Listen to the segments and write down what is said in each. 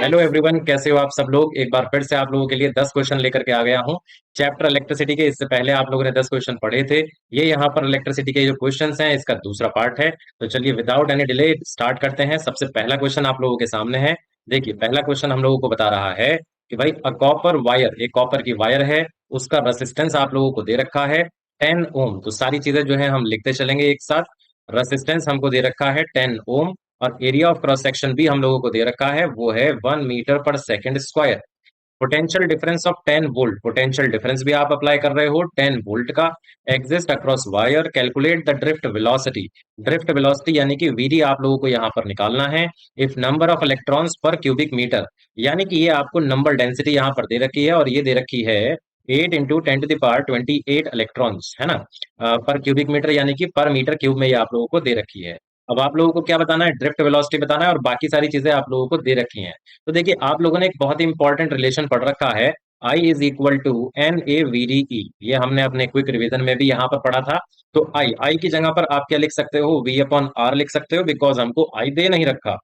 Hello everyone, कैसे हो आप सब लोग। एक बार फिर से आप लोगों के लिए 10 क्वेश्चन लेकर के आ गया हूं चैप्टर इलेक्ट्रिसिटी के। इससे पहले आप लोगों ने 10 क्वेश्चन पढ़े थे। ये यहाँ पर इलेक्ट्रिसिटी के जो क्वेश्चंस हैं इसका दूसरा पार्ट है। तो चलिए विदाउट एनी डिले स्टार्ट करते हैं। सबसे पहला क्वेश्चन आप लोगों के सामने है। देखिए, पहला क्वेश्चन हम लोगों को बता रहा है कि भाई अ कॉपर वायर, एक कॉपर की वायर है, उसका रेसिस्टेंस आप लोगों को दे रखा है 10 ओम। तो सारी चीजें जो है हम लिखते चलेंगे एक साथ। रेसिस्टेंस हमको दे रखा है 10 ओम, और एरिया ऑफ क्रॉस सेक्शन भी हम लोगों को दे रखा है, वो है 1 मीटर पर second square. Potential difference of 10 volt, potential difference भी आप अप्लाई कर रहे हो 10 वोल्ट का, exist across wire. Calculate the drift velocity, drift velocity यानी कि वीडी आप लोगों को यहाँ पर निकालना है। इफ नंबर ऑफ इलेक्ट्रॉन्स पर क्यूबिक मीटर, यानी कि ये आपको नंबर डेंसिटी यहाँ पर दे रखी है, और ये दे रखी है 8 × 10⁻28 इलेक्ट्रॉन्स, है ना, पर क्यूबिक मीटर, यानी कि पर मीटर क्यूब में ये आप लोगों को दे रखी है। अब आप लोगों को क्या बताना है, ड्रिफ्ट वेलोसिटी बताना है, और बाकी सारी चीजें आप लोगों को दे रखी हैं। तो देखिए, आप लोगों ने एक बहुत ही इंपॉर्टेंट रिलेशन पढ़ रखा है, I is equal to N A V D E. ये हमने अपने क्विक रिवीजन में भी यहाँ पर पढ़ा था। तो आई की जगह पर आप क्या लिख सकते हो, वी अपॉन आर लिख सकते हो, बिकॉज हमको आई दे नहीं रखा।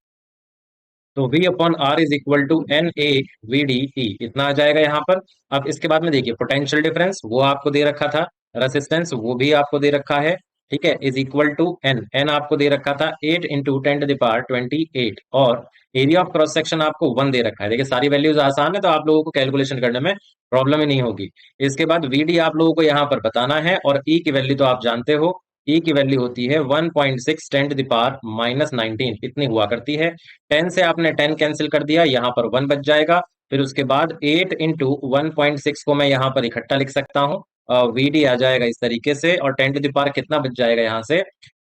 तो V upon R is equal to N A V D E, इतना आ जाएगा यहाँ पर। अब इसके बाद में देखिए, पोटेंशियल डिफरेंस वो आपको दे रखा था, रेसिस्टेंस वो भी आपको दे रखा है, ठीक है, is equal to N, N आपको दे रखा था 8 × 10⁻28, और एरिया ऑफ क्रॉस सेक्शन आपको 1 दे रखा है। देखिए, सारी वैल्यूज आसान है, तो आप लोगों को कैलकुलेशन करने में प्रॉब्लम ही नहीं होगी। इसके बाद VD आप लोगों को यहाँ पर बताना है, और E की वैल्यू तो आप जानते हो, E की वैल्यू होती है 1.6 10⁻−19, इतनी हुआ करती है। 10 से आपने 10 कैंसिल कर दिया, यहाँ पर 1 बच जाएगा। फिर उसके बाद 8 × 1.6 को मैं यहाँ पर इकट्ठा लिख सकता हूँ, VD आ जाएगा इस तरीके से, और 10 टू द पावर कितना बच जाएगा यहाँ से,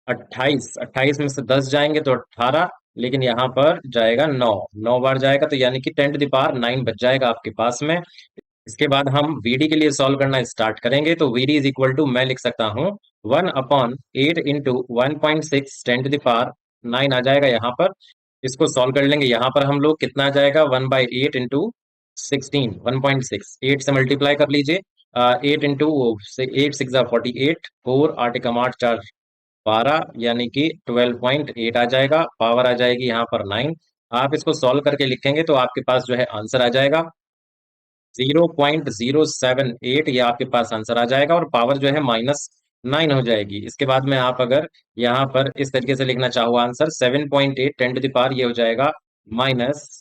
28। 28 में से 10 जाएंगे तो 18, लेकिन यहाँ पर जाएगा 9, 9 बार जाएगा, तो यानी कि 10 टू द पावर 9 बच जाएगा आपके पास में। इसके बाद हम VD के लिए सॉल्व करना स्टार्ट करेंगे। तो VD इज इक्वल टू, मैं लिख सकता हूँ 1/8 × 1.6 10 टू द पावर 9 आ जाएगा यहाँ पर। इसको सॉल्व कर लेंगे, यहाँ पर हम लोग कितना आ जाएगा, 1/8 × 16, 1.6, 8 से मल्टीप्लाई कर लीजिए। 8 × 8 6 × 48, 4 8 एकम 8 4 12, यानी कि 12.8 आ जाएगा। पावर आ जाएगी यहाँ पर 9। आप इसको सॉल्व करके लिखेंगे तो आपके पास जो है आंसर आ जाएगा 0.078, ये आपके पास आंसर आ जाएगा, और पावर जो है -9 हो जाएगी। इसके बाद में आप अगर यहाँ पर इस तरीके से लिखना चाहो आंसर 7.8 10 टू द पावर, ये हो जाएगा माइनस।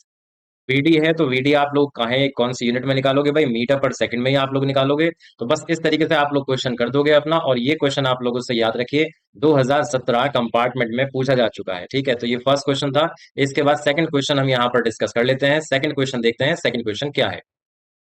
VD है तो VD आप लोग कहें कौन सी यूनिट में निकालोगे भाई, मीटर पर सेकंड में ही आप लोग निकालोगे। तो बस इस तरीके से आप लोग क्वेश्चन कर दोगे अपना, और ये क्वेश्चन आप लोगों से याद रखिए 2017 कंपार्टमेंट में पूछा जा चुका है, ठीक है। तो ये फर्स्ट क्वेश्चन था। इसके बाद सेकंड क्वेश्चन हम यहाँ पर डिस्कस कर लेते हैं। सेकंड क्वेश्चन देखते हैं, सेकंड क्वेश्चन क्या है।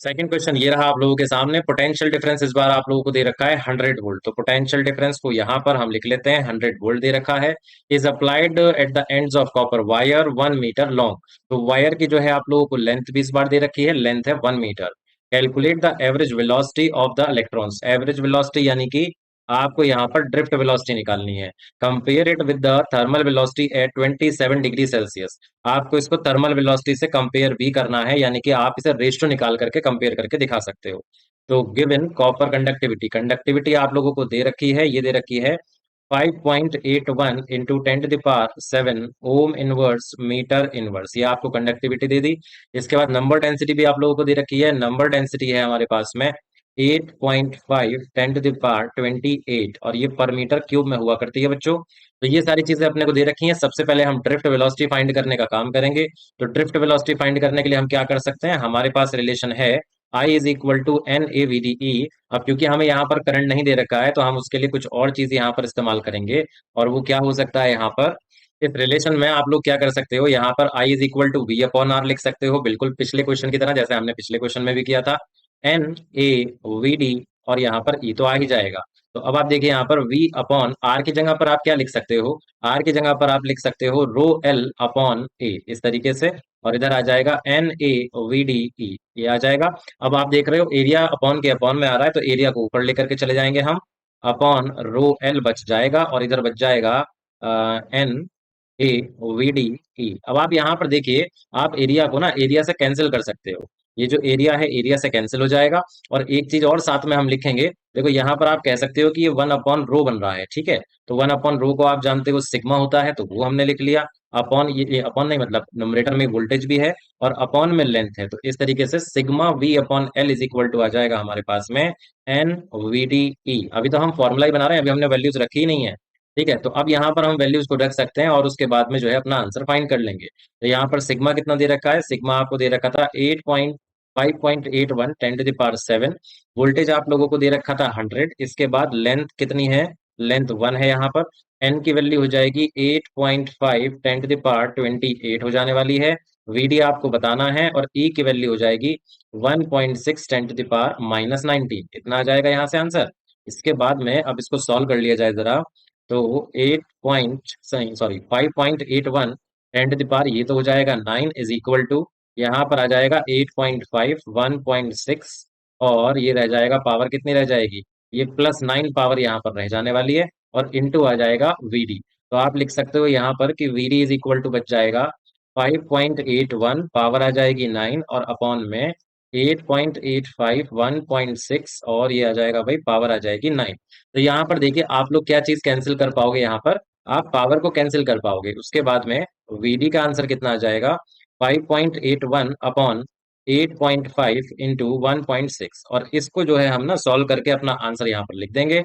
सेकंड क्वेश्चन ये रहा आप लोगों के सामने। पोटेंशियल डिफरेंस इस बार आप लोगों को दे रखा है 100 वोल्ट। तो पोटेंशियल डिफरेंस को यहाँ पर हम लिख लेते हैं, 100 वोल्ट दे रखा है। Is applied at the ends of copper wire 1 metre long. तो वायर की जो है आप लोगों को लेंथ भी इस बार दे रखी है, लेंथ है 1 metre. Calculate the average velocity of the electrons, average velocity यानी कि आपको यहाँ पर ड्रिफ्ट वेलोसिटी निकालनी है। Compare it with the thermal velocity at 27 degree Celsius. आपको इसको थर्मल वेलोसिटी से कंपेयर भी करना है, यानी कि आप इसे रेशियो निकाल करके कंपेयर करके दिखा सकते हो। तो गिवन कॉपर कंडक्टिविटी, कंडक्टिविटी आप लोगों को दे रखी है, ये दे रखी है 5.81 into 10 to the power 7 ohm inverse metre inverse, ये आपको कंडक्टिविटी दे दी। इसके बाद नंबर डेंसिटी भी आप लोगों को दे रखी है। नंबर डेंसिटी है हमारे पास में 8.5 10 टू द पावर 28, और ये पर मीटर क्यूब में हुआ करती है बच्चों। तो ये सारी चीजें अपने को दे रखी हैं। सबसे पहले हम ड्रिफ्ट वेलोसिटी फाइंड करने का काम करेंगे। तो ड्रिफ्ट वेलोसिटी फाइंड करने के लिए हम क्या कर सकते हैं, हमारे पास रिलेशन है I is equal to N A V D E. अब क्योंकि हमें यहाँ पर करंट नहीं दे रखा है, तो हम उसके लिए कुछ और चीज यहाँ पर इस्तेमाल करेंगे, और वो क्या हो सकता है, यहाँ पर इस रिलेशन में आप लोग क्या कर सकते हो, यहाँ पर I is equal to V upon R लिख सकते हो, बिल्कुल पिछले क्वेश्चन की तरह, जैसे हमने पिछले क्वेश्चन में भी किया था। एन ए वी डी, और यहाँ पर ई तो आ ही जाएगा। तो अब आप देखिए, यहाँ पर V अपॉन आर की जगह पर आप क्या लिख सकते हो, आर की जगह पर आप लिख सकते हो रो एल अपॉन ए, इस तरीके से, और इधर आ जाएगा N A V D E, ये आ जाएगा। अब आप देख रहे हो एरिया अपॉन के अपॉन में आ रहा है, तो एरिया को ऊपर लेकर के चले जाएंगे हम, अपॉन रो एल बच जाएगा, और इधर बच जाएगा N A V D E. अब आप यहाँ पर देखिए, आप एरिया को ना एरिया से कैंसिल कर सकते हो, ये जो एरिया है एरिया से कैंसिल हो जाएगा। और एक चीज और साथ में हम लिखेंगे, देखो यहाँ पर आप कह सकते हो कि ये 1 अपॉन रो बन रहा है, ठीक है। तो 1 अपॉन रो को आप जानते हो सिग्मा होता है, तो वो हमने लिख लिया। अपॉन ये अपॉन नहीं, मतलब न्यूमरेटर में वोल्टेज भी है और अपॉन में लेंथ है, तो इस तरीके से sigma V upon L is equal to आ जाएगा हमारे पास में एन वी डी ई। अभी तो हम फॉर्मूला ही बना रहे हैं, अभी हमने वैल्यूज रखी ही नहीं है। ठीक है, तो अब यहाँ पर हम वैल्यूज को रख सकते हैं और उसके बाद में जो है अपना आंसर फाइंड कर लेंगे। तो यहाँ पर सिग्मा कितना दे रखा है, सिग्मा आपको दे रखा था 8.5.81 10 to the power 7। वोल्टेज आप लोगों को दे रखा था 100। इसके बाद लेंथ कितनी है, लेंथ 1 है यहाँ पर। एन की वैल्यू हो जाएगी 8.5 10 to the power 28 हो जाने वाली है। वीडी आपको बताना है और ई की वैल्यू हो जाएगी 1.6 10 to the power -19। इतना आ जाएगा यहाँ से आंसर। इसके बाद में अब इसको सॉल्व कर लिया जाए जरा, तो 5.81 10 to the power ये तो हो जाएगा 9 इज इक्वल टू, यहाँ पर आ जाएगा 8.5 1.6, और ये रह जाएगा पावर कितनी रह जाएगी, ये +9 पावर यहाँ पर रह जाने वाली है, और इनटू आ जाएगा वीडी। तो आप लिख सकते हो यहाँ पर कि वीडी इज इक्वल टू बच जाएगा 5.81, पावर आ जाएगी 9 और अपॉन में 8.85 1.6, और ये आ जाएगा भाई पावर आ जाएगी 9। तो यहाँ पर देखिए आप लोग क्या चीज कैंसिल कर पाओगे, यहाँ पर आप पावर को कैंसिल कर पाओगे। उसके बाद में वीडी का आंसर कितना आ जाएगा, 5.81 अपॉन 8.5 इंटू 1.6, और इसको जो है हम ना सॉल्व करके अपना आंसर यहाँ पर लिख देंगे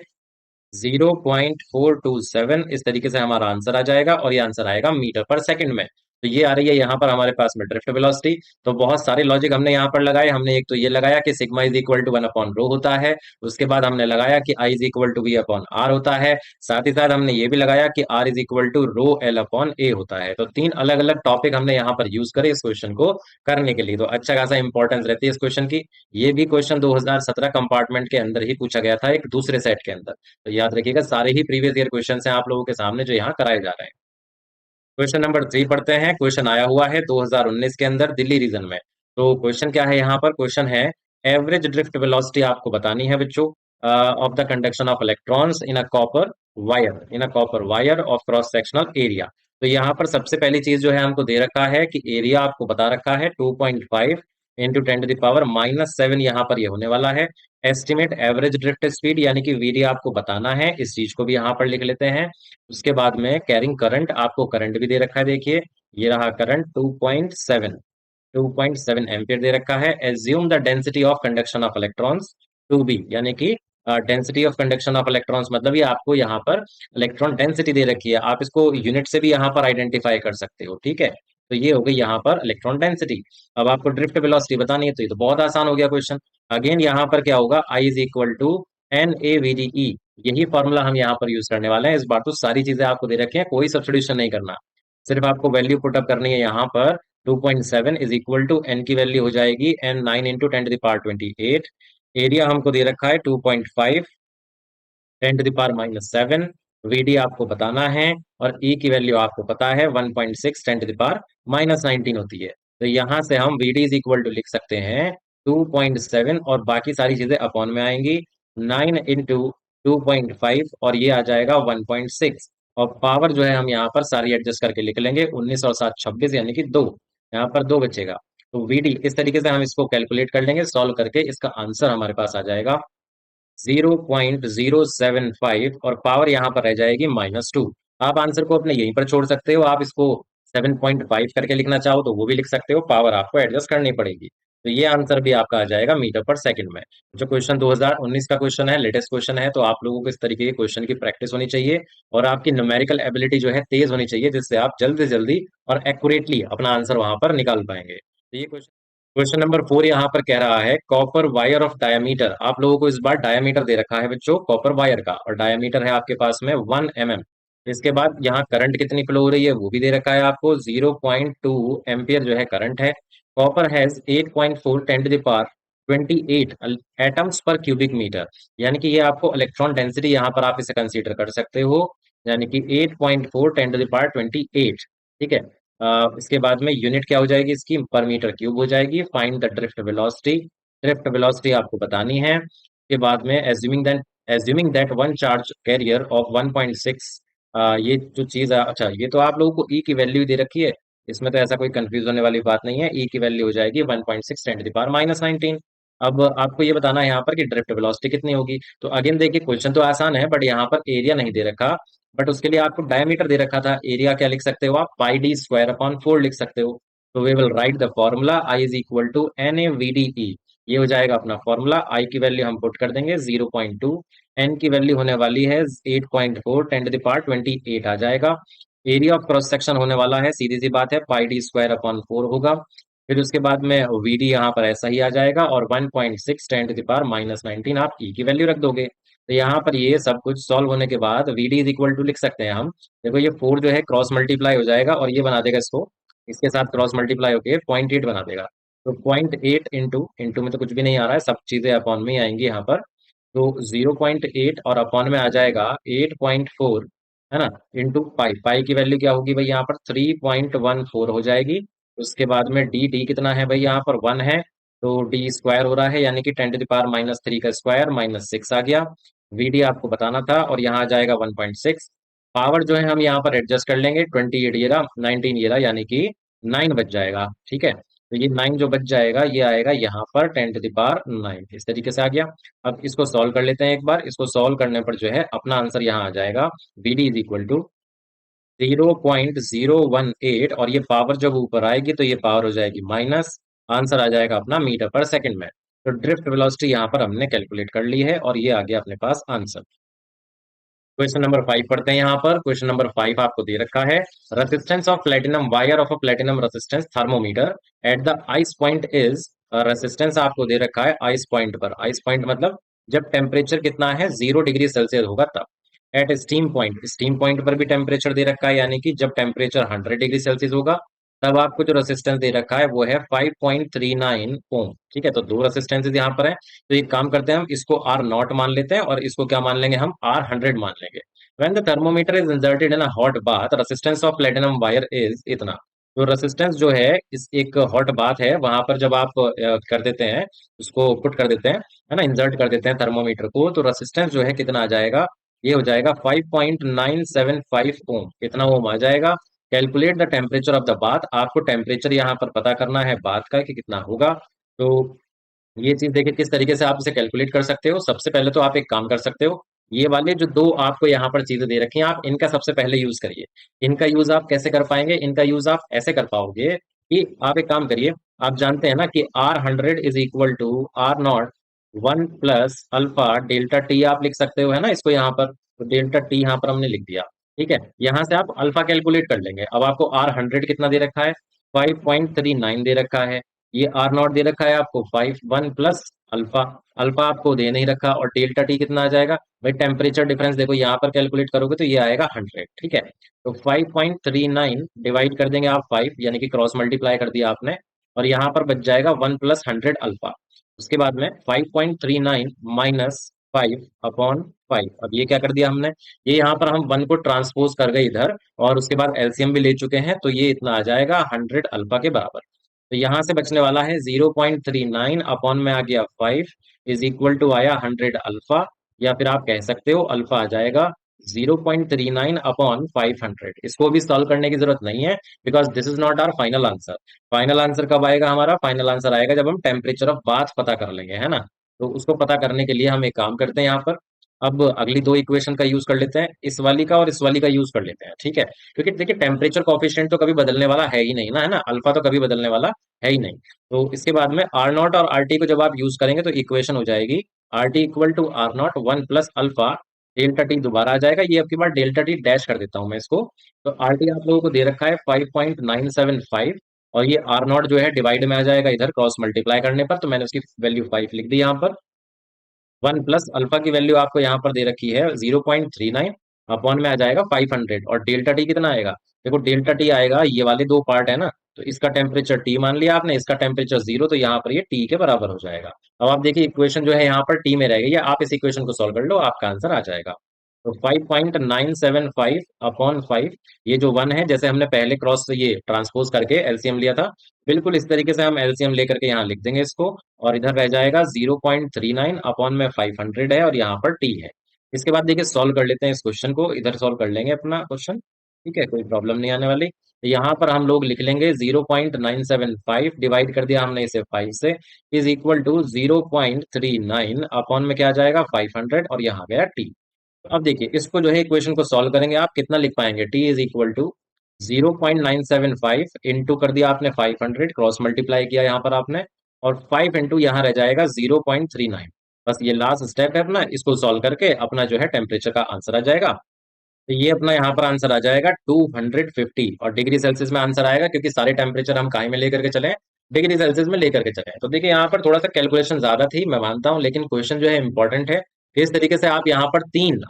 0.427। इस तरीके से हमारा आंसर आ जाएगा, और ये आंसर आएगा मीटर पर सेकंड में। तो ये आ रही है यहाँ पर हमारे पास में ड्रिफ्ट वेलोसिटी। तो बहुत सारे लॉजिक हमने यहाँ पर लगाए। हमने एक तो ये लगाया कि सिग्मा इज इक्वल टू 1/ρ होता है। उसके बाद हमने लगाया कि I is equal to V upon R होता है। साथ ही साथ हमने ये भी लगाया कि are is equal to ρl/a होता है। तो 3 अलग अलग टॉपिक हमने यहाँ पर यूज करे इस क्वेश्चन को करने के लिए। तो अच्छा खासा इंपॉर्टेंस रहती है इस क्वेश्चन की। ये भी क्वेश्चन 2017 कंपार्टमेंट के अंदर ही पूछा गया था, एक दूसरे सेट के अंदर। तो याद रखिएगा सारे ही प्रीवियस ईयर क्वेश्चन हैं आप लोगों के सामने जो यहाँ कराए जा रहे हैं। क्वेश्चन नंबर 3 पढ़ते हैं। क्वेश्चन आया हुआ है 2019 के अंदर दिल्ली रीजन में। तो क्वेश्चन क्या है यहाँ पर, क्वेश्चन है एवरेज ड्रिफ्ट वेलोसिटी आपको बतानी है बच्चों of the conduction of electrons in a copper wire of cross sectional area. तो यहाँ पर सबसे पहली चीज जो है हमको दे रखा है कि एरिया आपको बता रखा है 2.5 इंटू 10 to the power -7, यहाँ पर ये होने वाला है। एस्टिमेट एवरेज ड्रिफ्ट स्पीड यानी कि वीडी आपको बताना है, इस चीज को भी यहाँ पर लिख लेते हैं। उसके बाद में कैरिंग करंट, आपको करंट भी दे रखा है, देखिए ये रहा करंट 2.7 एम्पियर दे रखा है। Assume the density of conduction of electrons to be, यानी कि density of conduction of electrons मतलब ये आपको यहाँ पर इलेक्ट्रॉन डेंसिटी दे रखी है। आप इसको यूनिट से भी यहाँ पर आइडेंटिफाई कर सकते हो, ठीक है। तो ये हो गई यहाँ पर इलेक्ट्रॉन डेंसिटी। अब आपको ड्रिफ्ट वेलोसिटी बतानी है, तो ये तो बहुत आसान हो गया क्वेश्चन। अगेन यहाँ पर क्या होगा, I is equal to N A V D E, यही फॉर्मूला हम यहाँ पर यूज करने वाले हैं। इस बार तो सारी चीजें आपको दे रखी हैं, कोई सब्स्टिट्यूशन नहीं करना, सिर्फ आपको वैल्यू पुटअप करनी है। यहाँ पर 2.7 इज इक्वल टू एन की वैल्यू हो जाएगी N 9 into 10 to the power 28। Area हमको दे रखा है 2.5 10 to the power -7। वीडी आपको बताना है और ई की वैल्यू आपको पता है 1.6 10 to the power -19 होती है। तो यहाँ से हम वीडी इज इक्वल टू लिख सकते हैं 2.7, और बाकी सारी चीजें अपॉन में आएंगी 9 इंटू 2.5, और ये आ जाएगा 1.6। और पावर जो है हम यहाँ पर सारी एडजस्ट करके लिख लेंगे, 19 और 7 26, यानी कि 2, यहाँ पर 2 बचेगा। तो वीडी इस तरीके से हम इसको कैलकुलेट कर लेंगे, सॉल्व करके इसका आंसर हमारे पास आ जाएगा 0.075, और पावर यहाँ पर रह जाएगी -2। आप आंसर को अपने यहीं पर छोड़ सकते हो, आप इसको 7.5 करके लिखना चाहो तो वो भी लिख सकते हो, पावर आपको एडजस्ट करनी पड़ेगी। तो ये आंसर भी आपका आ जाएगा मीटर पर सेकंड में। जो क्वेश्चन 2019 का क्वेश्चन है, लेटेस्ट क्वेश्चन है, तो आप लोगों को इस तरीके के क्वेश्चन की प्रैक्टिस होनी चाहिए और आपकी न्यूमेरिकल एबिलिटी जो है तेज होनी चाहिए, जिससे आप जल्दी से जल्दी और एक्यूरेटली अपना आंसर वहां पर निकाल पाएंगे। तो ये क्वेश्चन क्वेश्चन नंबर 4 यहाँ पर कह रहा है कॉपर वायर ऑफ डायमीटर। आप लोगों को इस बार डायमीटर दे रखा है बच्चों कॉपर वायर का, और डायमीटर है आपके पास में 1 mm। इसके बाद यहाँ करंट कितनी फ्लो हो रही है वो भी दे रखा है आपको, 0.2 एम्पियर जो है करंट है। Copper has 8.4 10 to the power 28 atoms per cubic metre, यानी कि ये आपको इलेक्ट्रॉन डेंसिटी यहाँ पर आप इसे कंसीडर कर सकते हो, यानी कि 8.4 10 to the power 28। ठीक है। इसके बाद में यूनिट क्या हो जाएगी इसकी, पर मीटर क्यूब हो जाएगी। फाइंड द ड्रिफ्ट वेलोसिटी आपको बतानी है। इसके बाद में assuming that one charge carrier of 1.6, ये जो चीज है, अच्छा ये तो आप लोगों को ई की वैल्यू दे रखी है, इसमें तो ऐसा कोई कंफ्यूज होने वाली बात नहीं है। ई की वैल्यू हो जाएगी 1.6 10 to the power -19। अब आपको ये बताना है यहाँ पर कि ड्रिफ्ट वेलोसिटी कितनी होगी। तो अगेन देखिए क्वेश्चन तो आसान है, बट यहाँ पर एरिया नहीं दे रखा, बट उसके लिए आपको डायमीटर दे रखा था। एरिया क्या लिख सकते हो आप, पाई डी स्क्वायर अपॉन 4 लिख सकते हो। तो we will write the formula I is equal to N A V D E. ये हो जाएगा अपना फॉर्मूला। आई की वैल्यू हम पुट कर देंगे 0.2, एन की वैल्यू होने वाली है 8.4, 10 to the power 28 आ जाएगा। एरिया ऑफ क्रॉस सेक्शन होने वाला है, सीधी सी बात है, पाई डी स्क्वायर अपॉन 4 होगा। फिर उसके बाद में वी डी यहाँ पर ऐसा ही आ जाएगा, और 1.6 10 to the power -19 आप ई की वैल्यू रख दोगे। तो यहाँ पर ये सब कुछ सॉल्व होने के बाद V D is equal to लिख सकते हैं हम। देखो ये 4 जो है क्रॉस मल्टीप्लाई हो जाएगा, और ये बना देगा इसको, इसके साथ क्रॉस मल्टीप्लाई होके 0.8 बना देगा। तो 0.8 इंटू, इंटू में तो कुछ भी नहीं आ रहा है, सब चीजें अपॉन में ही आएंगी यहाँ पर। तो 0.8 और अपॉन में आ जाएगा 8.4, है ना, इंटू पाई। पाई की वैल्यू क्या होगी भाई यहाँ पर, 3.14 हो जाएगी। उसके बाद में डी, डी कितना है भाई यहाँ पर, 1 है। तो डी स्क्वायर हो रहा है, यानी कि 10 to the power -3 का स्क्वायर -6 आ गया। वीडी आपको बताना था, और यहाँ आ जाएगा 1.6। पावर जो है हम यहाँ पर एडजस्ट कर लेंगे, 28 ये रहा, 19 ये रहा, यानी कि 9 बच जाएगा। ठीक है, तो ये 9 जो बच जाएगा ये आएगा यहाँ पर 10 to the power 9, इस तरीके से आ गया। अब इसको सॉल्व कर लेते हैं एक बार। इसको सॉल्व करने पर जो है अपना आंसर यहाँ आ जाएगा, वीडी इज इक्वल टू 0.018, और ये पावर जब ऊपर आएगी तो ये पावर हो जाएगी माइनस। आंसर आ जाएगा अपना मीटर पर सेकंड में। तो ड्रिफ्ट वेलोसिटी यहाँ पर हमने कैलकुलेट कर ली है, और ये आ गया अपने पास आंसर। क्वेश्चन नंबर 5 पढ़ते हैं यहाँ पर। क्वेश्चन नंबर 5 आपको दे रखा है, resistance of platinum wire of a platinum resistance thermometer at the ice point is. Resistance आपको दे रखा है आइस पॉइंट पर। आइस पॉइंट मतलब जब टेम्परेचर कितना है, 0 डिग्री सेल्सियस होगा तब। At steam point, steam point पर भी टेम्परेचर दे रखा है, यानी कि जब टेम्परेचर 100 डिग्री सेल्सियस होगा तब आपको जो रेसिस्टेंस दे रखा है वो है 5.39 ओम। ठीक है, तो दो रेसिस्टेंसेज यहाँ पर है। तो एक काम करते हैं, हम इसको आर नॉट मान लेते हैं, और इसको क्या मान लेंगे, हम R100 मान लेंगे। When the thermometer is inserted in a hot bath, resistance of platinum wire is इतना। तो रेसिस्टेंस जो है इस एक हॉट बाथ है वहां पर जब आप कर देते हैं, उसको पुट कर देते हैं, है ना, इंसर्ट कर देते हैं थर्मोमीटर को, तो रेसिस्टेंस जो है कितना आ जाएगा, ये हो जाएगा 5.975 ओम, इतना ओम आ जाएगा। Calculate the temperature of the bath, आपको टेम्परेचर यहाँ पर पता करना है बाथ का कि कितना होगा। तो ये चीज देखिए किस तरीके से आप इसे कैलकुलेट कर सकते हो। सबसे पहले तो आप एक काम कर सकते हो, ये वाले जो दो आपको यहाँ पर चीजें दे रखी हैं, आप इनका सबसे पहले यूज करिए। इनका यूज आप कैसे कर पाएंगे, इनका यूज आप ऐसे कर पाओगे कि आप एक काम करिए, आप जानते हैं ना कि R100 is equal to R0 1 + alpha delta T, आप लिख सकते हो, है ना, इसको यहाँ पर। तो डेल्टा टी यहाँ पर हमने लिख दिया। ठीक है, यहाँ से आप अल्फा कैलकुलेट कर लेंगे। अब आपको R100 कितना दे रखा है, 5.39 दे रखा है। ये R0 दे रखा है आपको 5 1 + अल्फा। अल्फा आपको दे नहीं रखा, और डेल्टा टी कितना आ जाएगा भाई, टेम्परेचर डिफरेंस देखो यहाँ पर कैलकुलेट करोगे तो ये आएगा 100। ठीक है, तो 5.39 डिवाइड कर देंगे आप 5, यानी कि क्रॉस मल्टीप्लाई कर दिया आपने, और यहाँ पर बच जाएगा 1 + 100 अल्फा। उसके बाद में 5.39 -5/5। अब ये क्या कर दिया हमने, ये यहाँ पर हम 1 को ट्रांसपोज कर गए इधर, और उसके बाद एलसीएम भी ले चुके हैं, तो ये इतना आ जाएगा 100 अल्फा के बराबर। तो यहां से बचने वाला है 0.39 अपॉन में आ गया 5 इज इक्वल टू आया 100 अल्फा, या फिर आप कह सकते हो अल्फा आ जाएगा 0.39/500। इसको भी सॉल्व करने की जरूरत नहीं है, because this is not our final answer. Final answer कब आएगा, हमारा फाइनल आंसर आएगा जब हम टेम्परेचर ऑफ बाथ पता कर लेंगे, है ना। तो उसको पता करने के लिए हम एक काम करते हैं यहाँ पर, अब अगली दो इक्वेशन का यूज कर लेते हैं, इस वाली का और इस वाली का यूज कर लेते हैं। ठीक है, क्योंकि देखिए टेम्परेचर कोफिशिएंट तो कभी बदलने वाला है ही नहीं ना, है ना, अल्फा तो कभी बदलने वाला है ही नहीं। तो इसके बाद में R0 और RT को जब आप यूज करेंगे तो इक्वेशन हो जाएगी RT equal to R0 1 + alpha delta T, दोबारा आ जाएगा। ये आपके बाद डेल्टा टी डैश कर देता हूं मैं इसको। तो RT आप लोगों को दे रखा है 5.975, और ये R0 जो है डिवाइड में आ जाएगा इधर क्रॉस मल्टीप्लाई करने पर, तो मैंने उसकी वैल्यू 5 लिख दी यहाँ पर। 1 + अल्फा की वैल्यू आपको यहाँ पर दे रखी है 0.39, अपॉन में आ जाएगा 500, और डेल्टा टी कितना आएगा, देखो डेल्टा टी आएगा, ये वाले दो पार्ट है ना, तो इसका टेम्परेचर टी मान लिया आपने, इसका टेम्परेचर 0, तो यहाँ पर ये टी के बराबर हो जाएगा। अब आप देखिए इक्वेशन जो है यहाँ पर टी में रहेगी, या आप इस इक्वेशन को सॉल्व कर लो, आपका आंसर आ जाएगा। तो 5.975/5, ये जो 1 है, जैसे हमने पहले क्रॉस ये ट्रांसपोज करके एलसीएम लिया था, बिल्कुल इस तरीके से हम एलसीएम लेकर के यहाँ लिख देंगे इसको, और इधर रह जाएगा 0.39 अपॉन में 500 है, और यहाँ पर टी है। इसके बाद देखिए सॉल्व कर लेते हैं इस क्वेश्चन को, इधर सॉल्व कर लेंगे अपना क्वेश्चन। ठीक है, कोई प्रॉब्लम नहीं आने वाली। तो यहाँ पर हम लोग लिख लेंगे 0.975, डिवाइड कर दिया हमने इसे 5 से, इज इक्वल टू 0.39 अपॉन में क्या आ जाएगा 500, और यहाँ गया टी। अब देखिए इसको जो है इक्वेशन को सॉल्व करेंगे आप कितना लिख पाएंगे, T is equal to 0.975 into कर दिया आपने 500, क्रॉस मल्टीप्लाई किया यहाँ पर आपने, और 5 इंटू यहाँ रह जाएगा 0.39। बस ये लास्ट स्टेप है अपना, इसको सॉल्व करके अपना जो है टेम्परेचर का आंसर आ जाएगा। तो ये अपना यहाँ पर आंसर आ जाएगा 250, और डिग्री सेल्सियस में आंसर आएगा क्योंकि सारे टेम्परेचर हम काहे में लेकर के चले, डिग्री सेल्सियस में लेकर के चले। तो देखिए यहाँ पर थोड़ा सा कैलकुलेशन ज्यादा थी, मैं मानता हूँ, लेकिन क्वेश्चन जो है इंपॉर्टेंट है। इस तरीके से आप यहाँ पर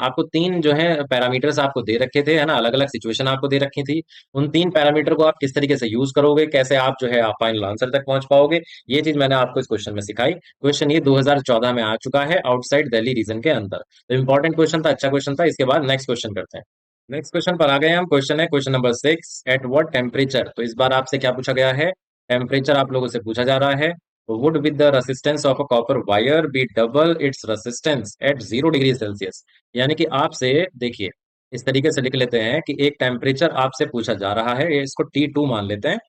आपको तीन जो है पैरामीटर्स आपको दे रखे थे, है ना, अलग अलग सिचुएशन आपको दे रखी थी। उन तीन पैरामीटर को आप किस तरीके से यूज करोगे, कैसे आप जो है आप फाइनल आंसर तक पहुंच पाओगे, ये चीज मैंने आपको इस क्वेश्चन में सिखाई। क्वेश्चन ये 2014 में आ चुका है आउटसाइड दिल्ली रीजन के अंदर। तो इंपॉर्टेंट क्वेश्चन था, अच्छा क्वेश्चन था। इसके बाद नेक्स्ट क्वेश्चन करते हैं। नेक्स्ट क्वेश्चन पर आ गए हम। क्वेश्चन है question number 6, at what temperature. तो इस बार आपसे क्या पूछा गया है, टेम्परेचर आप लोगों से पूछा जा रहा है। Would with the resistance of a copper wire be double its resistance at 0 degree Celsius. यानी कि आपसे देखिए इस तरीके से लिख लेते हैं कि एक टेम्परेचर आपसे पूछा जा रहा है, ये इसको T2 मान लेते हैं।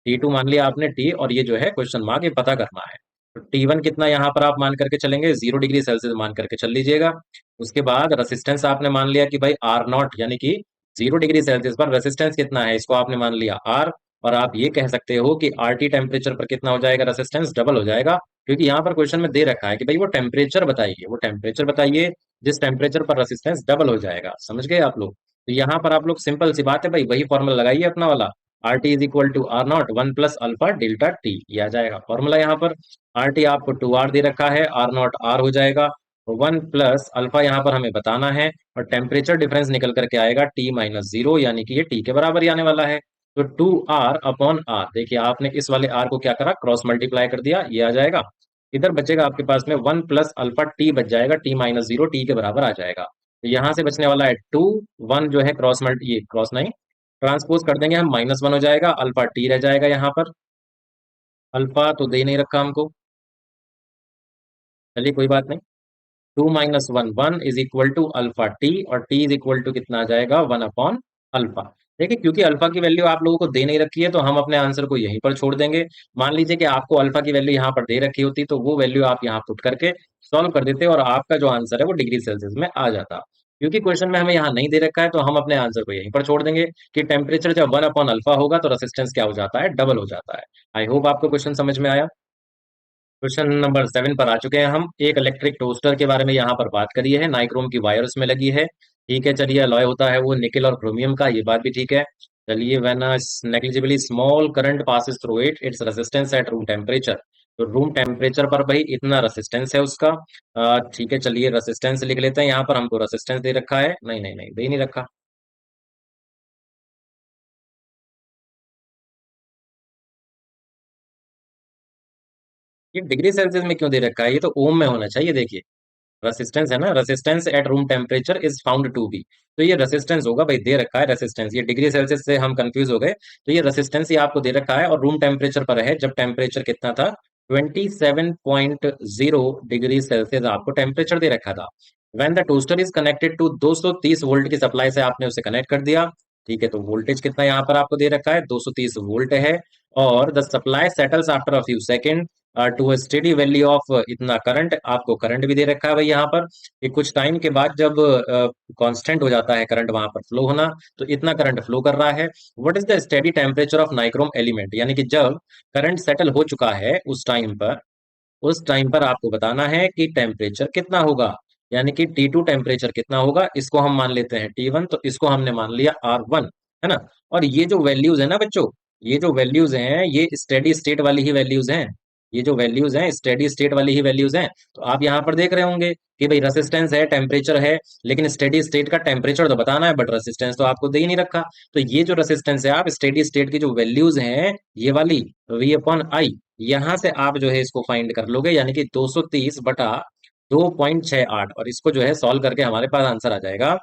T2 मान लिया आपने, टी, और ये जो है क्वेश्चन मार्क, ये पता करना है। तो T1 कितना यहाँ पर आप मान करके चलेंगे, 0 डिग्री सेल्सियस मान करके चल लीजिएगा। उसके बाद रेसिस्टेंस आपने मान लिया कि भाई R0, यानी कि 0 डिग्री सेल्सियस पर रेसिस्टेंस कितना है, इसको आपने मान लिया R। और आप ये कह सकते हो कि RT टेम्परेचर पर कितना हो जाएगा, रेसिस्टेंस डबल हो जाएगा, क्योंकि यहाँ पर क्वेश्चन में दे रखा है कि भाई वो टेम्परेचर बताइए, वो टेम्परेचर बताइए जिस टेम्परेचर पर रेसिस्टेंस डबल हो जाएगा। समझ गए आप लोग। तो यहाँ पर आप लोग सिंपल सी बात है भाई, वही फॉर्मूला लगाइए अपना वाला, R T is equal to R0 1 + alpha delta T, ये आ जाएगा फॉर्मूला यहाँ पर। आर टी आपको 2R दे रखा है, R0 R हो जाएगा, 1 + अल्फा यहाँ पर हमें बताना है, और टेम्परेचर डिफरेंस निकल करके आएगा T-0, यानी कि ये टी के बराबर ही आने वाला है। तो 2R/R, देखिए आपने इस वाले R को क्या करा, क्रॉस मल्टीप्लाई कर दिया, ये आ जाएगा। इधर बचेगा आपके पास में 1 + अल्फा टी बच जाएगा, T-0 टी के बराबर आ जाएगा। तो यहाँ से बचने वाला है 2, 1 जो है क्रॉस मल्टी, ये क्रॉस नहीं, ट्रांसपोज कर देंगे हम, -1 हो जाएगा, अल्फा टी रह जाएगा यहाँ पर। अल्फा तो दे नहीं रखा हमको, चलिए कोई बात नहीं। 2 - 1 is equal to alpha T, और टी इज इक्वल टू कितना आ जाएगा, 1/अल्फा। देखिए क्योंकि अल्फा की वैल्यू आप लोगों को दे नहीं रखी है, तो हम अपने आंसर को यहीं पर छोड़ देंगे। मान लीजिए कि आपको अल्फा की वैल्यू यहाँ पर दे रखी होती, तो वो वैल्यू आप यहाँ पुट करके सॉल्व कर देते, और आपका जो आंसर है वो डिग्री सेल्सियस में आ जाता। क्योंकि क्वेश्चन में हमें यहाँ नहीं दे रखा है, तो हम अपने आंसर को यहीं पर छोड़ देंगे कि टेम्परेचर जब 1/अल्फा होगा तो रेसिस्टेंस क्या हो जाता है, डबल हो जाता है। आई होप आपको क्वेश्चन समझ में आया। क्वेश्चन नंबर 7 पर आ चुके हैं हम। एक इलेक्ट्रिक टोस्टर के बारे में यहाँ पर बात करी है, नाइक्रोम की वायर उसमें लगी है। ठीक है, चलिए अलॉय होता है वो निकेल और क्रोमियम का, ये बात भी ठीक है। चलिए, when a negligibly small current passes through it, its resistance at room temperature. तो रूम टेम्परेचर पर भाई इतना रेसिस्टेंस है उसका। ठीक है, चलिए रेसिस्टेंस लिख लेते हैं। यहाँ पर हमको रेसिस्टेंस दे रखा है, नहीं नहीं नहीं, दे नहीं रखा। ये डिग्री सेल्सियस में क्यों दे रखा है, ये तो ओम में होना चाहिए। देखिए रेसिस्टेंस है ना, resistance at room temperature is found to be, तो ये रेसिस्टेंस होगा भाई, दे रखा है रेसिस्टेंस, ये डिग्री सेल्सियस से हम कंफ्यूज हो गए। तो ये रेसिस्टेंस ही आपको दे रखा है, और रूम टेम्परेचर पर है, जब टेम्परेचर कितना था, 27.0 डिग्री सेल्सियस आपको टेम्परेचर दे रखा था। When the toaster is connected to 230 volt की सप्लाई से आपने उसे कनेक्ट कर दिया। ठीक है, तो वोल्टेज कितना यहाँ पर आपको दे रखा है, 230 वोल्ट है। और the supply settles after a few second to a steady value of इतना करंट, आपको करंट भी दे रखा है भाई यहाँ पर, कि कुछ टाइम के बाद जब कांस्टेंट हो जाता है करंट वहां पर फ्लो होना, तो इतना करंट फ्लो कर रहा है। What is the steady temperature of nichrome element, यानी कि जब करंट सेटल हो चुका है उस टाइम पर आपको बताना है कि टेम्परेचर कितना होगा, यानी कि T2 टेम्परेचर कितना होगा, इसको हम मान लेते हैं T1, तो इसको हमने मान लिया R1, है ना। और ये जो वैल्यूज है ना बच्चों, ये जो वैल्यूज हैं ये स्टेडी स्टेट वाली ही वैल्यूज हैं, ये जो वैल्यूज हैं स्टेडी स्टेट वाली ही वैल्यूज हैं। तो आप यहाँ पर देख रहे होंगे कि भाई रेसिस्टेंस है, टेम्परेचर है, लेकिन स्टेडी स्टेट का टेम्परेचर तो बताना है, बट रेसिस्टेंस तो आपको दे ही नहीं रखा। तो ये जो रेसिस्टेंस है, आप स्टेडी स्टेट की जो वैल्यूज हैं ये वाली, V/I, यहाँ से आप जो है इसको फाइंड कर लोगे, यानी कि 230/2.68, और इसको जो है सॉल्व करके हमारे पास आंसर आ जाएगा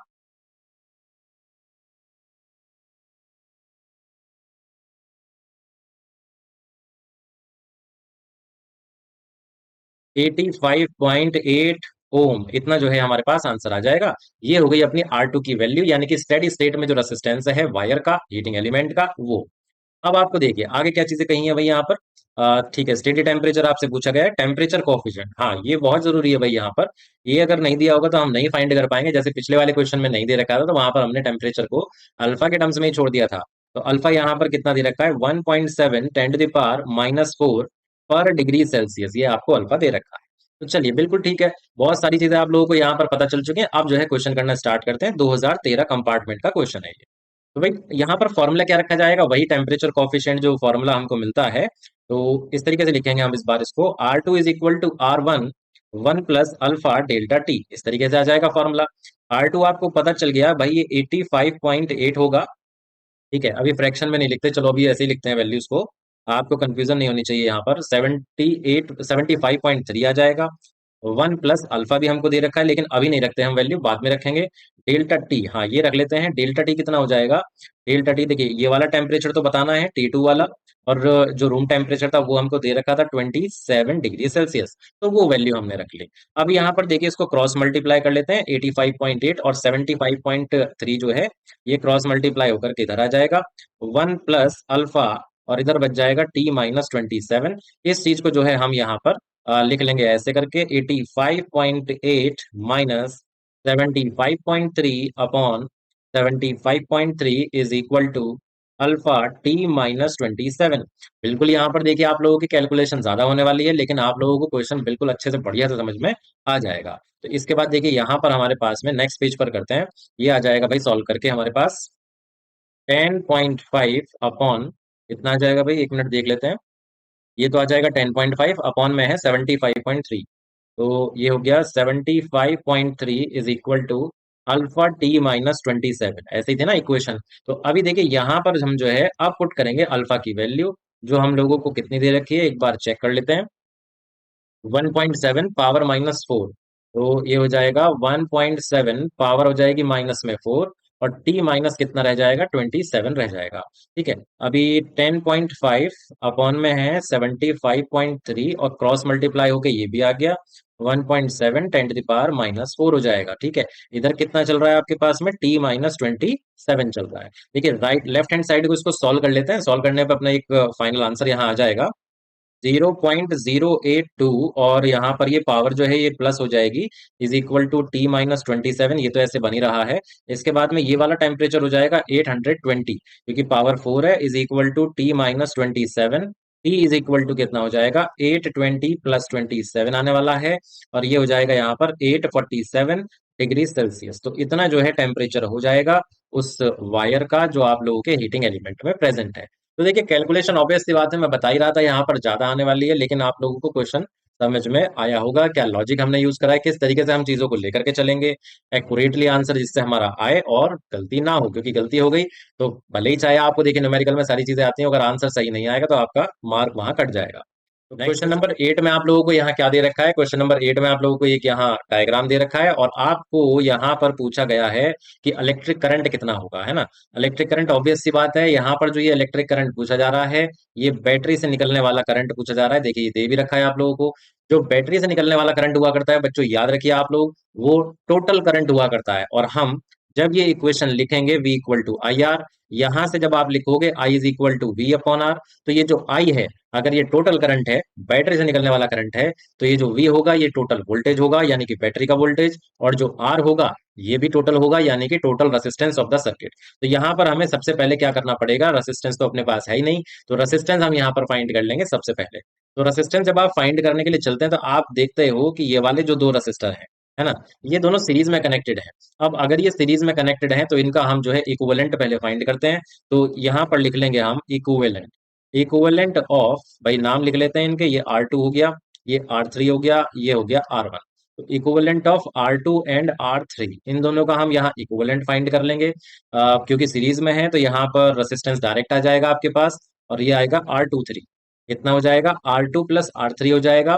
85.8 ओम, इतना जो है हमारे पास आंसर आ जाएगा। ये हो गई अपनी R2 की वैल्यू, यानी कि स्टेडी स्टेट में जो रेसिस्टेंस है वायर का, हीटिंग एलिमेंट का, वो। अब आपको देखिए आगे क्या चीजें कही है भाई यहाँ पर। ठीक है, स्टेडी टेम्परेचर आपसे पूछा गया है, टेम्परेचर कोफिशिएंट, हाँ ये बहुत जरूरी है भाई यहाँ पर। ये अगर नहीं दिया होगा तो हम नहीं फाइंड कर पाएंगे। जैसे पिछले वाले क्वेश्चन में नहीं दे रखा था तो वहां पर हमने टेम्परेचर को अल्फा के टर्म्स में ही छोड़ दिया था। तो अल्फा यहाँ पर कितना दे रखा है, 1.7 10⁻⁴ पर डिग्री सेल्सियस, ये आपको अल्फा दे रखा है। तो चलिए बिल्कुल ठीक है, बहुत सारी चीजें आप लोगों को यहाँ पर पता चल चुकी हैं। अब जो है क्वेश्चन करना स्टार्ट करते हैं। 2013 कंपार्टमेंट का क्वेश्चन है ये। तो भाई यहाँ पर फॉर्मूला क्या रखा जाएगा, वही टेम्परेचर कॉफिशिएंट जो फॉर्मूला हमको मिलता है। तो इस तरीके से लिखेंगे हम इस बार इसको, R2 = R1 1 plus alpha delta T, इस तरीके से आ जाएगा फॉर्मूला। R2 आपको पता चल गया भाई, ये 85.8 होगा। ठीक है, अभी फ्रैक्शन में नहीं लिखते, चलो अभी ऐसे ही लिखते हैं वैल्यूज को, आपको कंफ्यूजन नहीं होनी चाहिए। यहाँ पर 75.3 आ जाएगा। 1 प्लस अल्फा भी हमको दे रखा है, लेकिन अभी नहीं रखते हम वैल्यू, बाद में रखेंगे। डेल्टा टी, हाँ ये रख लेते हैं। डेल्टा टी कितना हो जाएगा, डेल्टा टी देखिए ये वाला टेम्परेचर तो बताना है, T2 वाला। और जो रूम टेम्परेचर था वो हमको दे रखा था 27 डिग्री सेल्सियस, तो वो वैल्यू हमने रख ली। अब यहाँ पर देखिए इसको क्रॉस मल्टीप्लाई कर लेते हैं, 85.8 और 75.3 जो है ये क्रॉस मल्टीप्लाई होकर के इधर आ जाएगा। 1 प्लस अल्फा और इधर बच जाएगा T-27। इस चीज को जो है हम यहाँ पर लिख लेंगे ऐसे करके, 85.8 minus 75.3 upon 75.3 is equal to alpha T-27। बिल्कुल यहाँ पर देखिए आप लोगों की कैलकुलेशन ज्यादा होने वाली है, लेकिन आप लोगों को क्वेश्चन बिल्कुल अच्छे से बढ़िया से समझ में आ जाएगा। तो इसके बाद देखिए यहाँ पर हमारे पास में नेक्स्ट पेज पर करते हैं, ये आ जाएगा भाई सॉल्व करके हमारे पास 10.5 अपॉन, इतना आ जाएगा भाई, एक मिनट देख लेते हैं। ये तो आ जाएगा 10.5 अपॉन में है 75.3, तो ये हो गया 75.3 is equal to alpha T-27, ऐसे ही थे ना इक्वेशन। तो अभी देखिए यहाँ पर हम जो है अब पुट करेंगे अल्फा की वैल्यू, जो हम लोगों को कितनी दे रखी है एक बार चेक कर लेते हैं। 1.7 पावर -4, तो ये हो जाएगा 1.7 पावर हो जाएगी माइनस में 4, और टी माइनस कितना रह जाएगा, 27 रह जाएगा। ठीक है, अभी 10.5 अपॉन में है 75.3 और क्रॉस मल्टीप्लाई होके ये भी आ गया, 1.7 10⁻⁻4 हो जाएगा। ठीक है, इधर कितना चल रहा है आपके पास में, T-27 चल रहा है। देखिए राइट लेफ्ट हैंड साइड को इसको सॉल्व कर लेते हैं, सॉल्व करने पर अपना एक फाइनल आंसर यहाँ आ जाएगा 0.082, और यहाँ पर ये पावर जो है ये प्लस हो जाएगी, इज इक्वल टू T-27, ये तो ऐसे बन ही रहा है। इसके बाद में ये वाला टेम्परेचर हो जाएगा 820, क्योंकि पावर 4 है, is equal to T-27। T is equal to कितना हो जाएगा, 820 प्लस 27 आने वाला है, और ये हो जाएगा यहाँ पर 847 डिग्री सेल्सियस। तो इतना जो है टेम्परेचर हो जाएगा उस वायर का जो आप लोगों के हीटिंग एलिमेंट में प्रेजेंट है। तो देखिए कैलकुलेशन ऑब्वियस सी बात है, मैं बता ही रहा था यहाँ पर ज्यादा आने वाली है, लेकिन आप लोगों को क्वेश्चन समझ में आया होगा, क्या लॉजिक हमने यूज करा है, किस तरीके से हम चीजों को लेकर के चलेंगे एक्यूरेटली आंसर, जिससे हमारा आए और गलती ना हो। क्योंकि गलती हो गई तो भले ही चाहे आपको देखिए न्यूमेरिकल में सारी चीजें आती हैं, अगर आंसर सही नहीं आएगा तो आपका मार्क वहां कट जाएगा। तो क्वेश्चन नंबर 8 में आप लोगों को यहाँ क्या दे रखा है, क्वेश्चन नंबर 8 में आप लोगों को एक यहाँ डायग्राम दे रखा है, और आपको यहाँ पर पूछा गया है कि इलेक्ट्रिक करंट कितना होगा, है ना। इलेक्ट्रिक करंट ऑब्वियस सी बात है, यहाँ पर जो ये इलेक्ट्रिक करंट पूछा जा रहा है, ये बैटरी से निकलने वाला करंट पूछा जा रहा है। देखिए ये दे भी रखा है आप लोगों को, जो बैटरी से निकलने वाला करंट हुआ करता है बच्चों, याद रखिए आप लोग, वो टोटल करंट हुआ करता है। और हम जब ये इक्वेशन लिखेंगे V equal to I R, यहां से जब आप लिखोगे I is equal to V upon R, तो ये जो I है, अगर ये टोटल करंट है, बैटरी से निकलने वाला करंट है, तो ये जो V होगा ये टोटल वोल्टेज होगा, यानी कि बैटरी का वोल्टेज, और जो R होगा ये भी टोटल होगा, यानी कि total resistance of the circuit. तो यहाँ पर हमें सबसे पहले क्या करना पड़ेगा, रेसिस्टेंस तो अपने पास है ही नहीं, तो रेसिस्टेंस हम यहाँ पर फाइंड कर लेंगे सबसे पहले। तो रेसिस्टेंस जब आप फाइंड करने के लिए चलते हैं तो आप देखते हो कि ये वाले जो दो रेसिस्टर हैं, है ना, ये दोनों सीरीज में कनेक्टेड हैं। अब अगर ये सीरीज में कनेक्टेड हैं तो इनका हम जो है इक्विवेलेंट पहले फाइंड करते हैं। तो यहाँ पर लिख लेंगे हम इक्विवेलेंट, इक्विवेलेंट ऑफ, भाई नाम लिख लेते हैं इनके, ये R2 हो गया, ये R3 हो गया, ये हो गया R1। तो equivalent of R2 and R3, इन दोनों का हम यहाँ इक्विवेलेंट फाइंड कर लेंगे। क्योंकि सीरीज में है तो यहाँ पर रेसिस्टेंस डायरेक्ट आ जाएगा आपके पास, और ये आएगा R23, कितना हो जाएगा, R2 प्लस R3 हो जाएगा।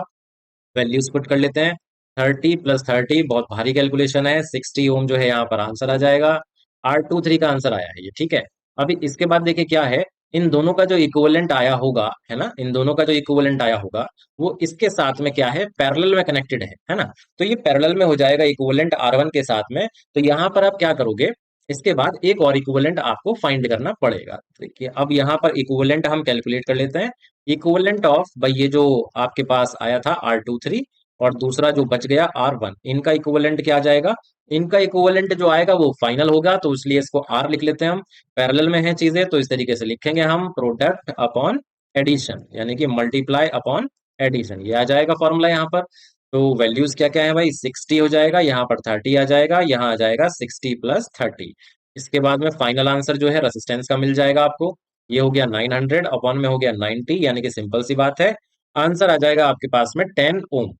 वैल्यूज पुट कर लेते हैं, 30 प्लस 30, बहुत भारी कैलकुलेशन है, 60 ओम जो है यहाँ पर आंसर आ जाएगा। R23 का आंसर आया है ये, ठीक है। अभी इसके बाद देखिए क्या है, इन दोनों का जो इक्विवेलेंट आया होगा, है ना, इन दोनों का जो इक्विवेलेंट आया होगा वो इसके साथ में क्या है, पैरेलल में कनेक्टेड है ना। तो ये पैरेलल में हो जाएगा इक्विवेलेंट R1 के साथ में। तो यहाँ पर आप क्या करोगे, इसके बाद एक और इक्विवेलेंट आपको फाइंड करना पड़ेगा। देखिए अब यहाँ पर इक्विवेलेंट हम कैलकुलेट कर लेते हैं। इक्विवेलेंट ऑफ भाई ये जो आपके पास आया था R23 और दूसरा जो बच गया R1, इनका इक्विवेलेंट क्या आ जाएगा? इनका इक्विवेलेंट जो आएगा वो फाइनल होगा, तो इसलिए इसको R लिख लेते हैं हम। पैरेलल में है चीजें तो इस तरीके से लिखेंगे हम, प्रोडक्ट अपॉन एडिशन, यानी कि मल्टीप्लाई अपॉन एडिशन, ये आ जाएगा फॉर्मूला यहाँ पर। तो वैल्यूज क्या क्या है भाई? 60 हो जाएगा, यहाँ पर 30 आ जाएगा, यहाँ आ जाएगा 60 प्लस 30। इसके बाद में फाइनल आंसर जो है रेसिस्टेंस का मिल जाएगा आपको। ये हो गया 900 अपॉन में हो गया 90, यानी कि सिंपल सी बात है, आंसर आ जाएगा आपके पास में 10 ओम।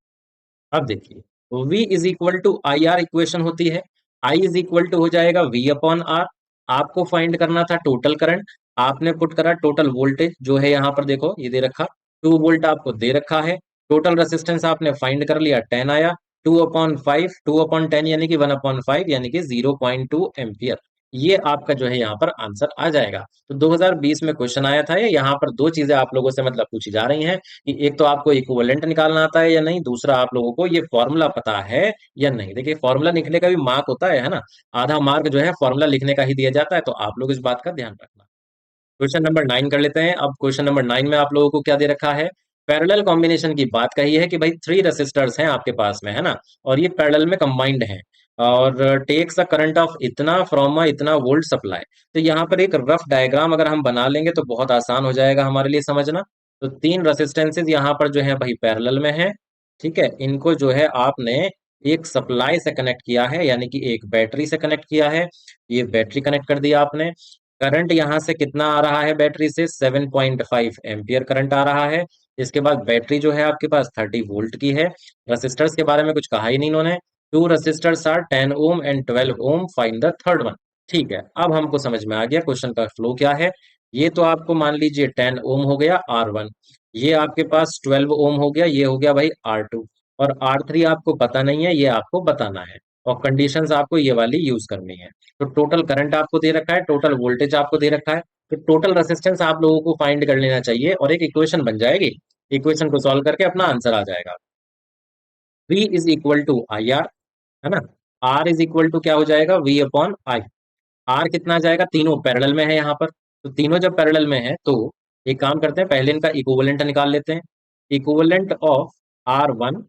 अब देखिए, V is equal to I R equation होती है। I इज इक्वल टू हो जाएगा V अपॉन आर। आपको फाइंड करना था टोटल करंट, आपने पुट करा टोटल वोल्टेज जो है यहाँ पर देखो ये दे रखा, 2 वोल्ट आपको दे रखा है। टोटल रेसिस्टेंस आपने फाइंड कर लिया, 10 आया। 2/5, 2/10 यानी कि 1/5 यानी कि 0.2 एम्पियर। ये आपका जो है यहाँ पर आंसर आ जाएगा। तो 2020 में क्वेश्चन आया था ये, यहाँ पर दो चीजें आप लोगों से मतलब पूछी जा रही हैं कि एक तो आपको इक्विवेलेंट निकालना आता है या नहीं, दूसरा आप लोगों को ये फॉर्मूला पता है या नहीं। देखिए फॉर्मूला लिखने का भी मार्क होता है ना, आधा मार्क जो है फॉर्मूला लिखने का ही दिया जाता है, तो आप लोग इस बात का ध्यान रखना। क्वेश्चन नंबर 9 कर लेते हैं। अब क्वेश्चन नंबर 9 में आप लोगों को क्या दे रखा है? पैरेलल कॉम्बिनेशन की बात कही है कि भाई 3 रेसिस्टर्स हैं आपके पास में, है ना, और ये पैरेलल में कंबाइंड हैं, और टेक्स अ करंट ऑफ इतना फ्रॉम अ इतना वोल्ट सप्लाई। तो यहाँ पर एक रफ डायग्राम अगर हम बना लेंगे तो बहुत आसान हो जाएगा हमारे लिए समझना। तो 3 रेसिस्टेंसेज यहाँ पर जो है भाई पैरेलल में है, ठीक है। इनको जो है आपने एक सप्लाई से कनेक्ट किया है, यानी कि एक बैटरी से कनेक्ट किया है। ये बैटरी कनेक्ट कर दिया आपने। करंट यहाँ से कितना आ रहा है? बैटरी से 7.5 एम्पियर करंट आ रहा है। इसके बाद बैटरी जो है आपके पास 30 वोल्ट की है। रेसिस्टर्स के बारे में कुछ कहा ही नहीं इन्होंने। 2 resistors are 10 ohm and 12 ohm, find the third one. ठीक है, अब हमको समझ में आ गया क्वेश्चन का फ्लो क्या है। ये तो आपको मान लीजिए 10 ओम हो गया R1, ये आपके पास 12 ओम हो गया, ये हो गया भाई R2, और R3 आपको पता नहीं है, ये आपको बताना है, और कंडीशंस आपको ये वाली यूज करनी है। तो टोटल करंट आपको दे रखा है, टोटल वोल्टेज आपको दे रखा है, तो टोटल रेसिस्टेंस आप लोगों को फाइंड कर लेना चाहिए, और एक इक्वेशन बन जाएगी। इक्वेशन को सॉल्व करके अपना आंसर आ जाएगा। V is equal to I R, है ना। R इज इक्वल टू क्या हो जाएगा? V upon I. R कितना आ जाएगा? तीनों पैरेलल में है यहाँ पर, तो तीनों जब पैरेलल में है तो एक काम करते हैं, पहले इनका इक्विवेलेंट निकाल लेते हैं। Equivalent of R1,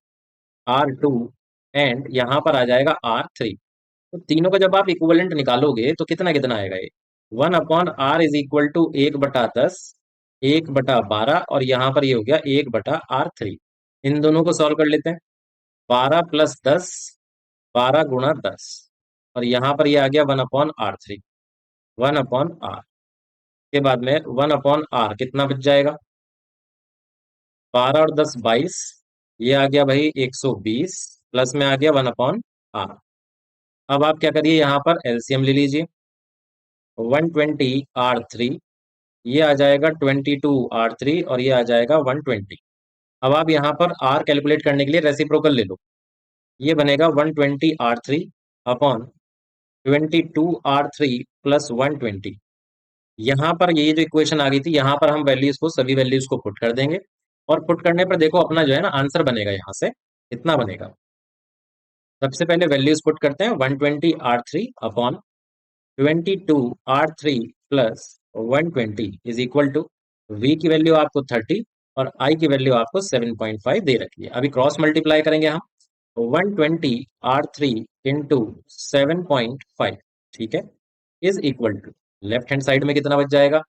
R2 and यहाँ पर आ जाएगा R3। तो तीनों का जब आप इक्विवेलेंट निकालोगे तो कितना कितना आएगा? ये 1/R इज इक्वल टू 1/10, 1/12, और यहाँ पर ये हो गया 1/R3। इन दोनों को सॉल्व कर लेते हैं। 12 + 10, 12 × 10, और यहाँ पर ये आ गया 1/R3, 1/R के बाद में 1/R कितना बच जाएगा? 12 और 10 22, ये आ गया भाई 120, प्लस में आ गया 1/R। अब आप क्या करिए, यहाँ पर एलसीएम ले लीजिए। 120R3, ये आ जाएगा 22R3, और ये आ जाएगा 120। अब आप यहाँ पर R कैलकुलेट करने के लिए रेसिप्रोकल ले लो, ये बनेगा 120R3 अपॉन 22R3 प्लस 120। यहाँ पर ये जो इक्वेशन आ गई थी, यहाँ पर हम वैल्यूज को, सभी वैल्यूज को पुट कर देंगे, और पुट करने पर देखो अपना जो है ना आंसर बनेगा, यहाँ से इतना बनेगा। सबसे पहले वैल्यूज पुट करते हैं, 120R3 upon 22R3 plus 120 is equal to, V की वैल्यू आपको 30 और I की वैल्यू आपको 7.5 दे रखी है। अभी क्रॉस मल्टीप्लाई करेंगे हम, 120R3 इंटू 7.5, ठीक है, is equal to, left hand side में कितना बच जाएगा?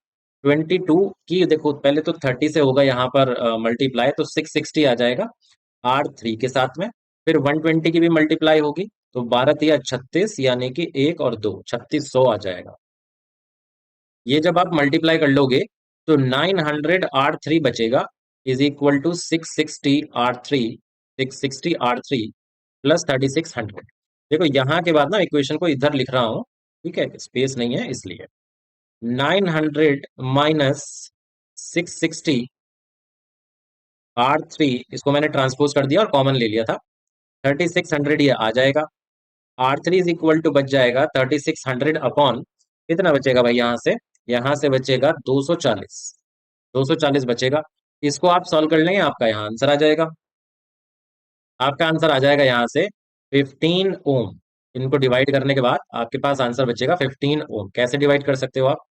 22 की देखो पहले तो 30 से होगा यहाँ पर मल्टीप्लाई, तो 660 आ जाएगा R3 के साथ में। फिर 120 की भी मल्टीप्लाई होगी, तो 12 × 36, यानी कि 1 और 2, 3600 आ जाएगा। ये जब आप मल्टीप्लाई कर लोगे तो 900R3 बचेगा, is equal to 660R3, 660R3 plus 3600। देखो यहाँ के बाद ना इक्वेशन को इधर लिख रहा हूँ, ठीक है, स्पेस नहीं है इसलिए। 900 माइनस 660R3, इसको मैंने ट्रांसपोज कर दिया और कॉमन ले लिया था, 3600 ये आ जाएगा। R3 इज इक्वल टू बच जाएगा 3600 अपॉन, कितना बचेगा भाई? यहाँ से बचेगा 240, 240 बचेगा। इसको आप सॉल्व कर लेंगे, आपका यहाँ आंसर आ जाएगा। आपका आंसर आ जाएगा यहाँ से 15 ओम। इनको डिवाइड करने के बाद आपके पास आंसर बचेगा 15 ओम। कैसे डिवाइड कर सकते हो आप?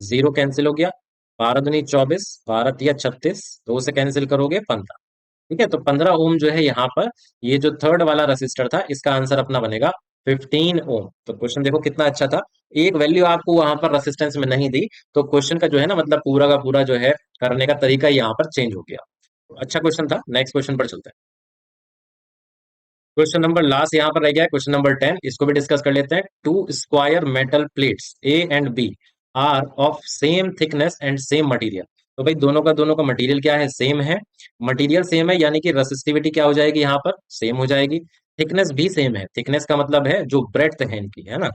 जीरो कैंसिल हो गया, 12 दूनी 24, 12 तिया 36, दो से कैंसिल करोगे 15। ठीक है, तो 15 ओम जो है यहाँ पर, ये जो थर्ड वाला रेसिस्टर था, इसका आंसर अपना बनेगा 15 ओम। तो क्वेश्चन देखो कितना अच्छा था। एक वैल्यू आपको वहां पर रेसिस्टेंस में नहीं दी, तो क्वेश्चन का जो है ना, मतलब पूरा का पूरा जो है करने का तरीका यहाँ पर चेंज हो गया। तो अच्छा क्वेश्चन था। नेक्स्ट क्वेश्चन पर चलते हैं। क्वेश्चन नंबर लास्ट यहाँ पर रह गया है, क्वेश्चन नंबर 10। इसको भी डिस्कस कर लेते हैं। Two square metal plates A and B are of same thickness and same material. तो भाई दोनों का मटेरियल क्या है? सेम है। मटेरियल सेम है यानी कि रेसिस्टिविटी क्या हो जाएगी यहाँ पर? सेम हो जाएगी। थिकनेस भी सेम है। थिकनेस का मतलब है जो ब्रेड्थ है इनकी, है ना,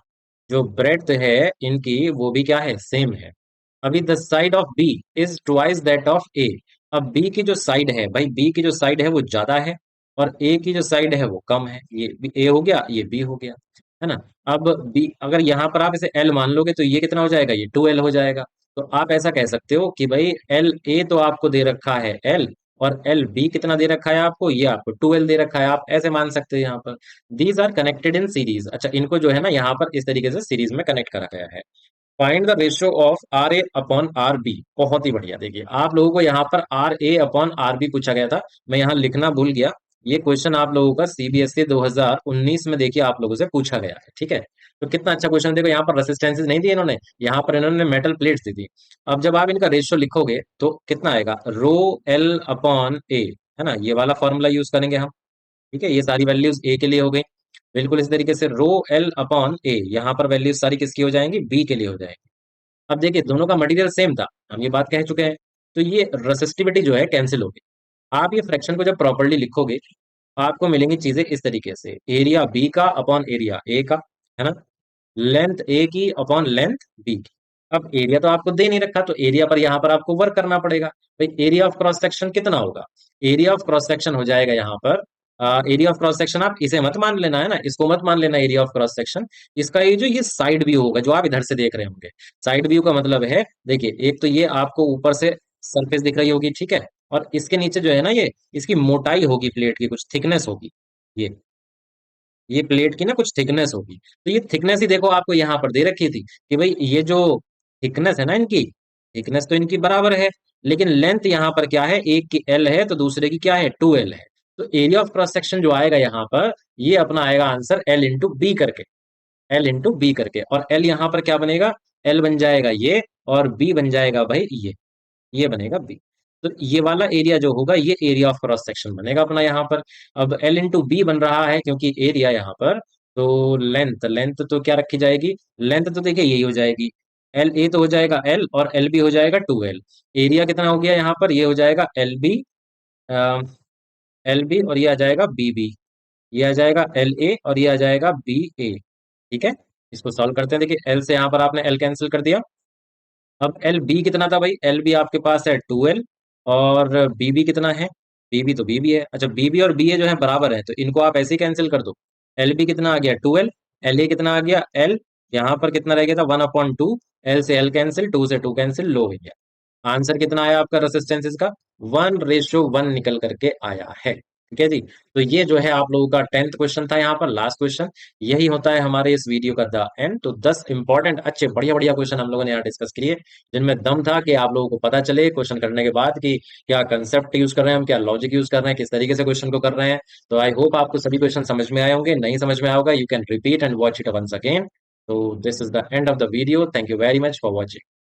जो ब्रेड्थ है इनकी वो भी क्या है? सेम है। अभी the side of B is twice that of A. अब बी की जो साइड है भाई, बी की जो साइड है वो ज्यादा है, और ए की जो साइड है वो कम है। ये ए हो गया, ये बी हो गया, है ना। अब बी अगर यहाँ पर आप इसे एल मान लोगे तो ये कितना हो जाएगा? ये 2L हो जाएगा। तो आप ऐसा कह सकते हो कि भाई एल ए तो आपको दे रखा है एल, और एल बी कितना दे रखा है आपको? ये आपको 2L दे रखा है। आप ऐसे मान सकते हो यहाँ पर। These are connected in series. अच्छा, इनको जो है ना यहाँ पर इस तरीके से सीरीज में कनेक्ट करा गया है। Find the ratio of R A upon R B. बहुत ही बढ़िया। देखिए आप लोगों को यहाँ पर R A upon R B पूछा गया था, मैं यहाँ लिखना भूल गया। ये क्वेश्चन आप लोगों का सीबीएसई 2019 में देखिए आप लोगों से पूछा गया है। ठीक है, तो कितना अच्छा क्वेश्चन। देखो यहाँ पर रेसिस्टेंसेज नहीं दी इन्होंने, यहाँ पर इन्होंने मेटल प्लेट्स दी थी। अब जब आप इनका रेशियो लिखोगे तो कितना आएगा? रो एल अपॉन ए, है ना, ये वाला फॉर्मूला यूज करेंगे हम। ठीक है, ये सारी वैल्यूज ए के लिए हो गई। बिल्कुल इस तरीके से रो एल अपॉन ए, यहाँ पर वैल्यूज सारी किसकी हो जाएंगी? बी के लिए हो जाएंगी। अब देखिए दोनों का मटेरियल सेम था, हम ये बात कह चुके हैं। तो ये रेसिस्टिविटी जो है कैंसिल होगी। आप ये फ्रैक्शन को जब प्रॉपर्ली लिखोगे, आपको मिलेंगी चीजें इस तरीके से। एरिया बी का अपॉन एरिया ए का, है ना, लेंथ ए की अपॉन लेंथ बी की। अब एरिया तो आपको दे नहीं रखा, तो एरिया पर यहाँ पर आपको वर्क करना पड़ेगा। भाई एरिया ऑफ क्रॉस सेक्शन कितना होगा? एरिया ऑफ क्रॉस सेक्शन हो जाएगा यहाँ पर, एरिया ऑफ क्रॉस सेक्शन आप इसे मत मान लेना, है ना, इसको मत मान लेना एरिया ऑफ क्रॉस सेक्शन। इसका ये जो ये साइड व्यू होगा जो आप इधर से देख रहे होंगे, साइड व्यू का मतलब है, देखिए एक तो ये आपको ऊपर से सरफेस दिख रही होगी, ठीक है, और इसके नीचे जो है ना, ये इसकी मोटाई होगी, प्लेट की कुछ थिकनेस होगी। ये प्लेट की ना कुछ थिकनेस होगी। तो ये थिकनेस ही देखो आपको यहाँ पर दे रखी थी कि भाई ये जो थिकनेस है ना इनकी, थिकनेस तो इनकी बराबर है, लेकिन लेंथ यहाँ पर क्या है? एक की एल है तो दूसरे की क्या है? 2L है। तो एरिया ऑफ क्रॉस सेक्शन जो आएगा यहाँ पर, ये अपना आएगा आंसर एल इंटू बी करके। एल इंटू बी करके, और एल यहाँ पर क्या बनेगा? एल बन जाएगा ये, और बी बन जाएगा भाई ये बनेगा बी। तो ये वाला एरिया जो होगा ये एरिया ऑफ क्रॉस सेक्शन बनेगा अपना यहाँ पर। अब एल इंटू बी बन रहा है क्योंकि एरिया यहाँ पर, तो लेंथ लेंथ तो क्या रखी जाएगी? लेंथ तो देखिए यही हो जाएगी, एल ए तो हो जाएगा एल, और एल बी हो जाएगा 2L। एरिया कितना हो गया यहाँ पर? ये हो जाएगा एल बी, और ये आ जाएगा बी बी। ये आ जाएगा एल ए, और ये आ जाएगा बी ए। ठीक है, इसको सॉल्व करते हैं। देखिए एल से यहाँ पर आपने एल कैंसिल कर दिया। अब एल बी कितना था भाई? एल बी आपके पास है 2L, और बी बी कितना है? बी बी तो बी बी है। अच्छा, बी बी और बी ए जो है बराबर है, तो इनको आप ऐसे ही कैंसिल कर दो। एल बी कितना आ गया? 2L। एल ए कितना आ गया? एल। यहाँ पर कितना रह गया था? 1/2। एल से एल कैंसिल, टू से टू कैंसिल, लो भैया। आंसर कितना आया आपका रेसिस्टेंसेस का? 1:1 निकल करके आया है। ठीक है जी। तो ये जो है आप लोगों का 10th क्वेश्चन था, यहाँ पर लास्ट क्वेश्चन। यही होता है हमारे इस वीडियो का द एंड। तो 10 इंपॉर्टेंट अच्छे बढ़िया बढ़िया क्वेश्चन हम लोगों ने यहाँ डिस्कस किए, जिनमें दम था कि आप लोगों को पता चले क्वेश्चन करने के बाद कि क्या कंसेप्ट यूज कर रहे हैं हम, क्या लॉजिक यूज कर रहे हैं, किस तरीके से क्वेश्चन को कर रहे हैं। तो आई होप आपको सभी क्वेश्चन समझ में आए होंगे। नहीं समझ में आया होगा, you can repeat and watch it once again. तो this is the end of the video. Thank you very much for watching.